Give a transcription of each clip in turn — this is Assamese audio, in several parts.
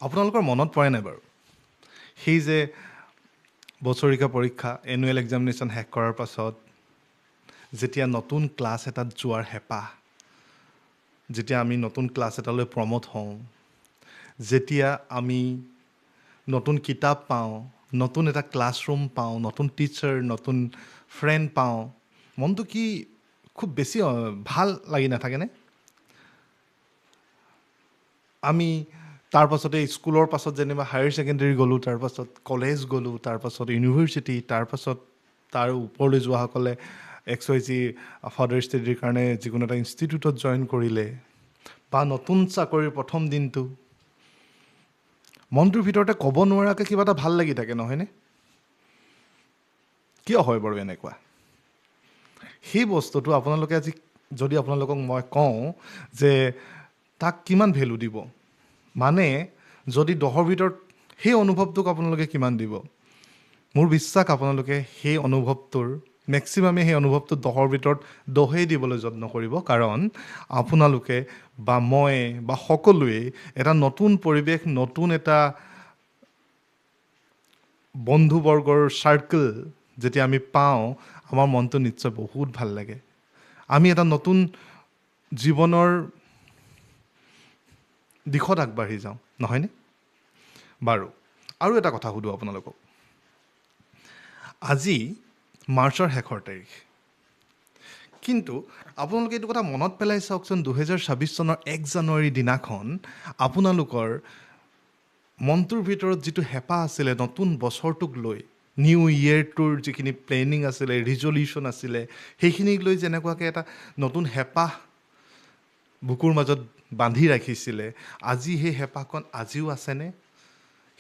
আপোনালোকৰ মনত পৰে নাই বাৰু সেই যে বছৰিকা পৰীক্ষা এনুৱেল এক্সামিনেশ্যন শেষ কৰাৰ পাছত যেতিয়া নতুন ক্লাছ এটাত যোৱাৰ হেঁপাহ, যেতিয়া আমি নতুন ক্লাছ এটালৈ প্ৰমোট হওঁ, যেতিয়া আমি নতুন কিতাপ পাওঁ, নতুন এটা ক্লাছৰুম পাওঁ, নতুন টিচাৰ, নতুন ফ্ৰেণ্ড পাওঁ, মনটো কি খুব বেছি ভাল লাগি নাথাকেনে? আমি তাৰপাছতে স্কুলৰ পাছত যেনিবা হায়াৰ ছেকেণ্ডেৰী গ'লোঁ, তাৰপাছত কলেজ গ'লোঁ, তাৰপাছত ইউনিভাৰ্চিটি, তাৰপাছত তাৰ ওপৰলৈ যোৱাসকলে XYZ ফাৰ্ডাৰ ষ্টাডিৰ কাৰণে যিকোনো এটা ইনষ্টিটিউটত জইন কৰিলে, বা নতুন চাকৰিৰ প্ৰথম দিনটো মনটোৰ ভিতৰতে ক'ব নোৱাৰাকৈ কিবা এটা ভাল লাগি থাকে, নহয়নে? কিয় হয় বাৰু এনেকুৱা? সেই বস্তুটো আপোনালোকে আজি যদি আপোনালোকক মই কওঁ যে তাক কিমান ভেলু দিব, মানে যদি 10ৰ ভিতৰত সেই অনুভৱটোক আপোনালোকে কিমান দিব? মোৰ বিশ্বাস আপোনালোকে সেই অনুভৱটোৰ মেক্সিমামে সেই অনুভৱটো 10ৰ ভিতৰত 10 দিবলৈ যত্ন কৰিব, কাৰণ আপোনালোকে বা মই বা সকলোৱে এটা নতুন পৰিৱেশ, নতুন এটা বন্ধুবৰ্গৰ চাৰ্কেল যেতিয়া আমি পাওঁ, আমাৰ মনটো নিশ্চয় বহুত ভাল লাগে। আমি এটা নতুন জীৱনৰ দিশত আগবাঢ়ি যাওঁ, নহয়নে? বাৰু, আৰু এটা কথা সুধোঁ আপোনালোকক। আজি মাৰ্চৰ শেষৰ তাৰিখ, কিন্তু আপোনালোকে এইটো কথা মনত পেলাই চাওকচোন, 2026 চনৰ 1 জানুৱাৰী দিনাখন আপোনালোকৰ মনটোৰ ভিতৰত যিটো হেঁপাহ আছিলে নতুন বছৰটোক লৈ, নিউ ইয়েৰটোৰ যিখিনি প্লেনিং আছিলে, ৰিজলিউশ্যন আছিলে, সেইখিনিক লৈ যেনেকুৱাকৈ এটা নতুন হেঁপাহ বুকুৰ মাজত বান্ধি ৰাখিছিলে, আজি সেই হেঁপাহখন আজিও আছেনে?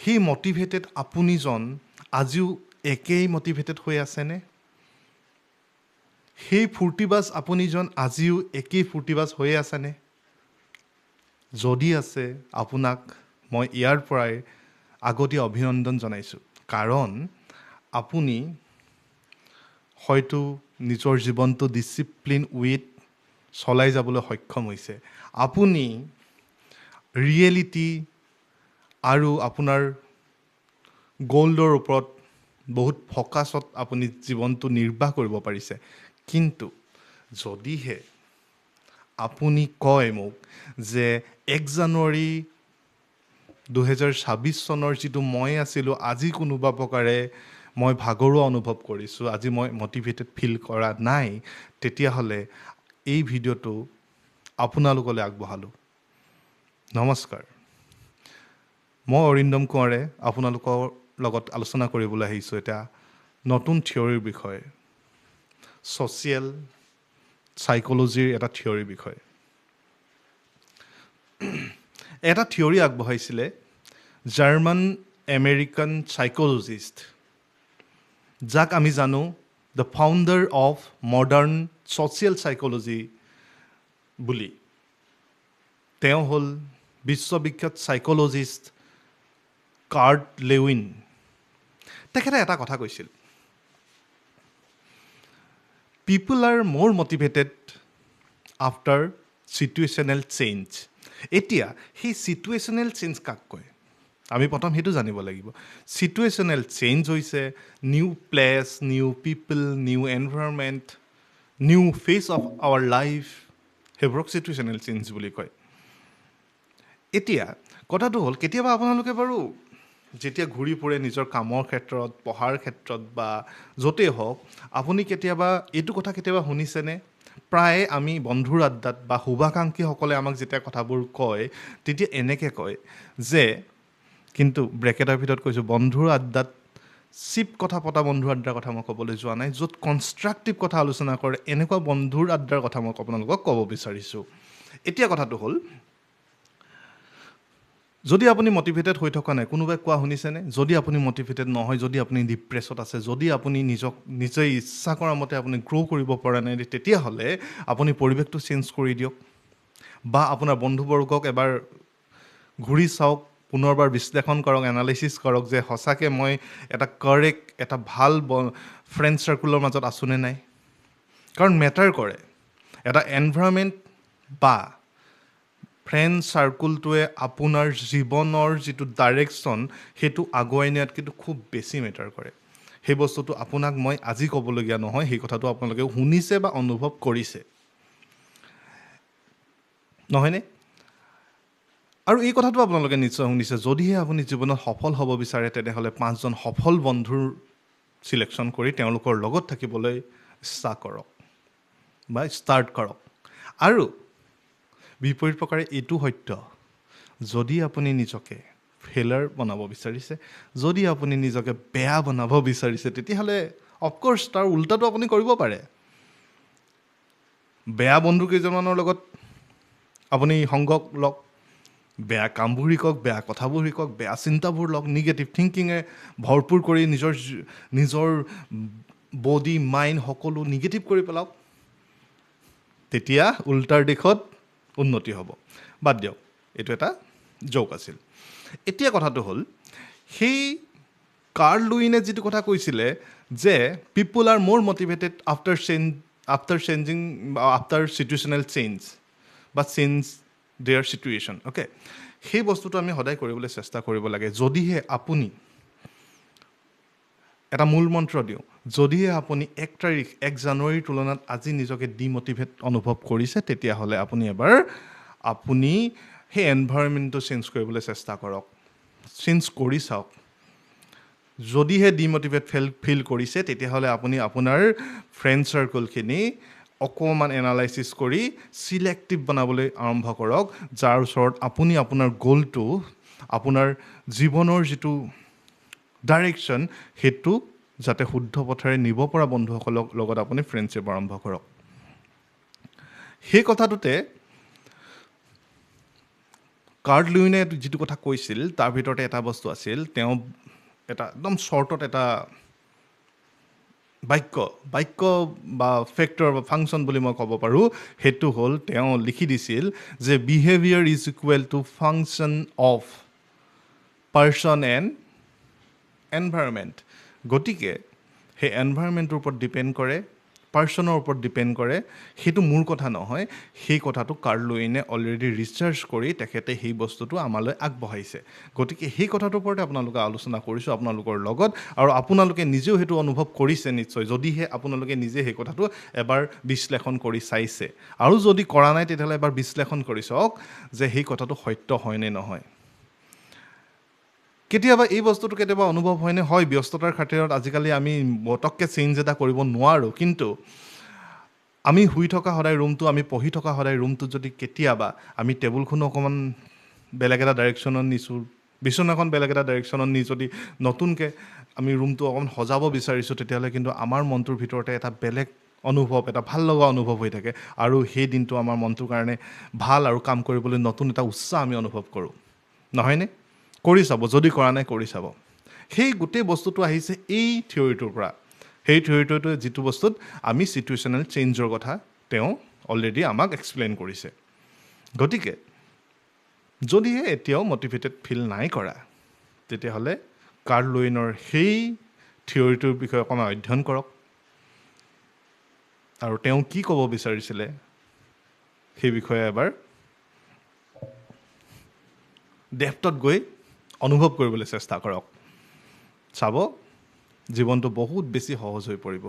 সেই মটিভেটেড আপুনিজন আজিও একেই মটিভেটেড হৈ আছেনে? সেই ফূৰ্তিবাজ আপুনিজন আজিও একেই ফূৰ্তিবাজ হৈয়ে আছেনে? যদি আছে, আপোনাক মই ইয়াৰ পৰাই আগতীয়া অভিনন্দন জনাইছোঁ, কাৰণ আপুনি হয়তো নিজৰ জীৱনটো ডিচিপ্লিন উইথ চলাই যাবলৈ সক্ষম হৈছে। আপুনি ৰিয়েলিটি আৰু আপোনাৰ গ'ল্ডৰ ওপৰত বহুত ফ'কাছত আপুনি জীৱনটো নিৰ্বাহ কৰিব পাৰিছে। কিন্তু যদিহে আপুনি কয় মোক যে 1 জানুৱাৰী 2026 চনৰ যিটো মই আছিলোঁ, আজি কোনোবা প্ৰকাৰে মই ভাগৰুৱা অনুভৱ কৰিছোঁ, আজি মই মটিভেটেড ফিল কৰা নাই, তেতিয়াহ'লে এই ভিডিঅ'টো আপোনালোকলৈ আগবঢ়ালোঁ। নমস্কাৰ, মই অৰিন্দম কোঁৱৰে আপোনালোকৰ লগত আলোচনা কৰিবলৈ আহিছোঁ এটা নতুন থিয়ৰীৰ বিষয়ে, ছ'চিয়েল চাইক'লজিৰ এটা থিয়ৰীৰ বিষয়ে। এটা থিয়ৰী আগবঢ়াইছিলে জাৰ্মান আমেৰিকান চাইক'লজিষ্ট, যাক আমি জানো the founder of modern social psychology বুলি। তেওঁ হ'ল বিশ্ববিখ্যাত চাইক'লজিষ্ট কাৰ্ট লেউইন। তেখেতে এটা কথা কৈছিল, পিপল আৰ মোৰ মটিভেটেড আফটাৰ চিটুৱেশ্যনেল চেঞ্জ। এতিয়া সেই চিটুৱেশ্যনেল চেঞ্জ কাক কয়? আমি প্ৰথম সেইটো জানিব লাগিব। চিটুৱেশ্যনেল চেঞ্জ হৈছে new place, new people, new environment, new phase of our life, সেইবোৰক চিটুৱেশ্যনেল চেঞ্জ বুলি কয়। এতিয়া কথাটো হ'ল, কেতিয়াবা আপোনালোকে বাৰু যেতিয়া ঘূৰি ফুৰে নিজৰ কামৰ ক্ষেত্ৰত, পঢ়াৰ ক্ষেত্ৰত বা য'তেই হওক, আপুনি কেতিয়াবা এইটো কথা কেতিয়াবা শুনিছেনে? প্ৰায়ে আমি বন্ধুৰ আড্ডাত বা শুভাকাংক্ষীসকলে আমাক যেতিয়া কথাবোৰ কয়, তেতিয়া এনেকৈ কয় যে, কিন্তু ব্ৰেকেটৰ ভিতৰত কৈছোঁ, বন্ধুৰ আড্ডাত চিপ কথা পতা বন্ধুৰ আড্ডাৰ কথা মই ক'বলৈ যোৱা নাই, য'ত কনষ্ট্ৰাক্টিভ কথা আলোচনা কৰে, এনেকুৱা বন্ধুৰ আড্ডাৰ কথা মই আপোনালোকক ক'ব বিচাৰিছোঁ। এতিয়া কথাটো হ'ল, যদি আপুনি মটিভেটেড হৈ থকা নাই, কোনোবাই কোৱা শুনিছেনে? যদি আপুনি মটিভেটেড নহয়, যদি আপুনি ডিপ্ৰেছত আছে, যদি আপুনি নিজে ইচ্ছা কৰা মতে আপুনি গ্ৰ' কৰিব পৰা নাই, তেতিয়াহ'লে আপুনি পৰিৱেশটো চেঞ্জ কৰি দিয়ক, বা আপোনাৰ বন্ধুবৰ্গক এবাৰ ঘূৰি চাওক, পুনৰবাৰ বিশ্লেষণ কৰক, এনালাইচিছ কৰক যে সঁচাকৈ মই এটা কাৰেক্ট, এটা ভাল ফ্ৰেণ্ড চাৰ্কুলৰ মাজত আছোঁনে নাই। কাৰণ মেটাৰ কৰে এটা এনভাইৰনমেণ্ট বা ফ্ৰেণ্ড চাৰ্কুলটোৱে আপোনাৰ জীৱনৰ যিটো ডাইৰেকশ্যন সেইটো আগুৱাই নিয়াত কিন্তু খুব বেছি মেটাৰ কৰে। সেই বস্তুটো আপোনাক মই আজি ক'বলগীয়া নহয়, সেই কথাটো আপোনালোকে শুনিছে বা অনুভৱ কৰিছে, নহয়নে? আৰু এই কথাটো আপোনালোকে নিশ্চয় শুনিছে, যদিহে আপুনি জীৱনত সফল হ'ব বিচাৰে তেনেহ'লে 5জন সফল বন্ধুৰ ছিলেকশ্যন কৰি তেওঁলোকৰ লগত থাকিবলৈ ইচ্ছা কৰক বা ষ্টাৰ্ট কৰক। আৰু বিপৰীত প্ৰকাৰে এইটো সত্য, যদি আপুনি নিজকে ফেইলাৰ বনাব বিচাৰিছে, যদি আপুনি নিজকে বেয়া বনাব বিচাৰিছে, তেতিয়াহ'লে অফক'ৰ্ছ তাৰ উল্টাটো আপুনি কৰিব পাৰে। বেয়া বন্ধু কেইজনমানৰ লগত আপুনি সংগ লওক, বেয়া কামবোৰ শিকক, বেয়া কথাবোৰ শিকক, বেয়া চিন্তাবোৰ লওক, নিগেটিভ থিংকিঙে ভৰপূৰ কৰি নিজৰ বডি মাইণ্ড সকলো নিগেটিভ কৰি পেলাওক, তেতিয়া উল্টাৰ দিশত উন্নতি হ'ব। বাদ দিয়ক, এইটো এটা জ'ক আছিল। এতিয়া কথাটো হ'ল, সেই কাৰ্ল লুইনে যিটো কথা কৈছিলে যে পিপুল আৰ মোৰ মটিভেটেড আফটাৰ চিটুৱেশ্যনেল চেঞ্জ বা চেঞ্জ দেয়াৰ চিটুৱেশ্যন, অ'কে, সেই বস্তুটো আমি সদায় কৰিবলৈ চেষ্টা কৰিব লাগে। যদিহে আপুনি এটা মূল মন্ত্ৰ দিওঁ, যদিহে আপুনি 1 জানুৱাৰীৰ তুলনাত আজি নিজকে ডিমটিভেট অনুভৱ কৰিছে, তেতিয়াহ'লে আপুনি সেই এনভাইৰনমেণ্টটো চেঞ্জ কৰিবলৈ চেষ্টা কৰক, চেঞ্জ কৰি চাওক। যদিহে ডিমটিভেট ফিল কৰিছে, তেতিয়াহ'লে আপুনি আপোনাৰ ফ্ৰেণ্ড চাৰ্কলখিনি অকণমান এনালাইচিছ কৰি ছিলেক্টিভ বনাবলৈ আৰম্ভ কৰক, যাৰ ওচৰত আপুনি আপোনাৰ গ'লটো, আপোনাৰ জীৱনৰ যিটো ডাইৰেকশ্যন, সেইটো যাতে শুদ্ধ পথেৰে নিব পৰা বন্ধুসকলক লগত আপুনি ফ্ৰেণ্ডশ্বিপ আৰম্ভ কৰক। সেই কথাটোতে কাৰ্ল লুইনে যিটো কথা কৈছিল তাৰ ভিতৰতে এটা বস্তু আছিল, তেওঁ এটা একদম শ্বৰ্টত এটা বাক্য বা ফেক্টৰ বা ফাংচন বুলি মই ক'ব পাৰোঁ, সেইটো হ'ল তেওঁ লিখি দিছিল যে behaviour is equal to function of person and environment. গতিকে সেই এনভাইৰনমেণ্টৰ ওপৰত ডিপেণ্ড কৰে, পাৰ্চনৰ ওপৰত ডিপেণ্ড কৰে, সেইটো মোৰ কথা নহয়, সেই কথাটো কাৰ্ল লুইনে অলৰেডি ৰিচাৰ্চ কৰি তেখেতে সেই বস্তুটো আমালৈ আগবঢ়াইছে। গতিকে সেই কথাটোৰ ওপৰতে আপোনালোকে আলোচনা কৰিছোঁ আপোনালোকৰ লগত, আৰু আপোনালোকে নিজেও সেইটো অনুভৱ কৰিছে নিশ্চয়, যদিহে আপোনালোকে নিজে সেই কথাটো এবাৰ বিশ্লেষণ কৰি চাইছে, আৰু যদি কৰা নাই তেতিয়াহ'লে এবাৰ বিশ্লেষণ কৰি চাওক যে সেই কথাটো সত্য হয় নে নহয়। কেতিয়াবা এই বস্তুটো অনুভৱ হয়নে? হয়, ব্যস্ততাৰ খাতিৰত আজিকালি আমি পটককৈ চেঞ্জ এটা কৰিব নোৱাৰোঁ, কিন্তু আমি শুই থকা সদায় ৰুমটো, আমি পঢ়ি থকা সদায় ৰুমটোত যদি কেতিয়াবা আমি টেবুলখনো অকণমান বেলেগ এটা ডাইৰেকশ্যনত নিছোঁ, বিচনাখন বেলেগ এটা ডাইৰেকশ্যনত নি যদি নতুনকৈ আমি ৰুমটো অকণমান সজাব বিচাৰিছোঁ, তেতিয়াহ'লে কিন্তু আমাৰ মনটোৰ ভিতৰতে এটা বেলেগ অনুভৱ, এটা ভাল লগা অনুভৱ হৈ থাকে, আৰু সেই দিনটো আমাৰ মনটোৰ কাৰণে ভাল, আৰু কাম কৰিবলৈ নতুন এটা উৎসাহ আমি অনুভৱ কৰোঁ, নহয়নে? কৰি চাব, যদি কৰা নাই কৰি চাব। সেই গোটেই বস্তুটো আহিছে এই থিয়ৰিটোৰ পৰা, সেই থিয়ৰিটোৱে যিটো বস্তুত আমি চিটুৱেশ্যনেল চেঞ্জৰ কথা তেওঁ অলৰেডি আমাক এক্সপ্লেইন কৰিছে। গতিকে যদিহে এতিয়াও মটিভেটেড ফিল নাই কৰা, তেতিয়াহ'লে কাৰ্ল লুইনৰ সেই থিয়ৰিটোৰ বিষয়ে অকণমান অধ্যয়ন কৰক, আৰু তেওঁ কি ক'ব বিচাৰিছিলে সেই বিষয়ে এবাৰ ডেপ্থত গৈ অনুভৱ কৰিবলৈ চেষ্টা কৰক। চাব, জীৱনটো বহুত বেছি সহজ হৈ পৰিব।